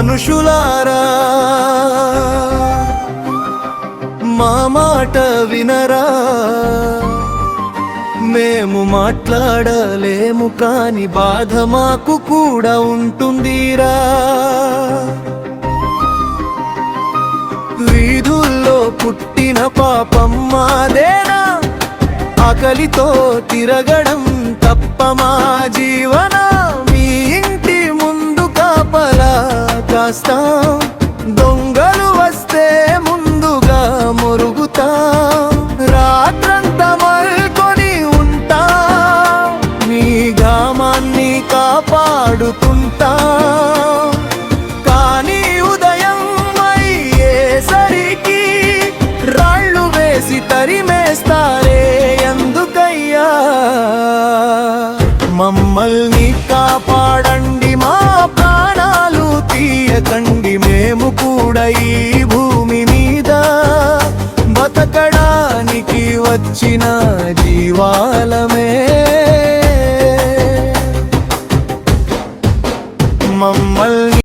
మనుషులారా మా మాట వినరా, మేము మాట్లాడలేము కాని బాధ మాకు కూడా ఉంటుందిరా. వీధుల్లో పుట్టిన పాపం మాదేనా, ఆకలితో తిరగడం తప్ప మా జీవన. మీ ఇంటి ముందు కాపలా కాస్తాం, దొంగలు వస్తే ముందుగా మొరుగుతాం. రాత్రంతా మల్కొని ఉంటాం, మీ గ్రామాన్ని కాపాడుతుంటాం. కానీ ఉదయం అయ్యేసరికి రాళ్ళు వేసి తరిమేస్తారే ఎందుకయ్యా. మమ్మల్ని కాపాడండి, మా ప్రాణాలు తీయకండి. మేము కూడా ఈ భూమి మీద బతకడానికి వచ్చిన జీవాల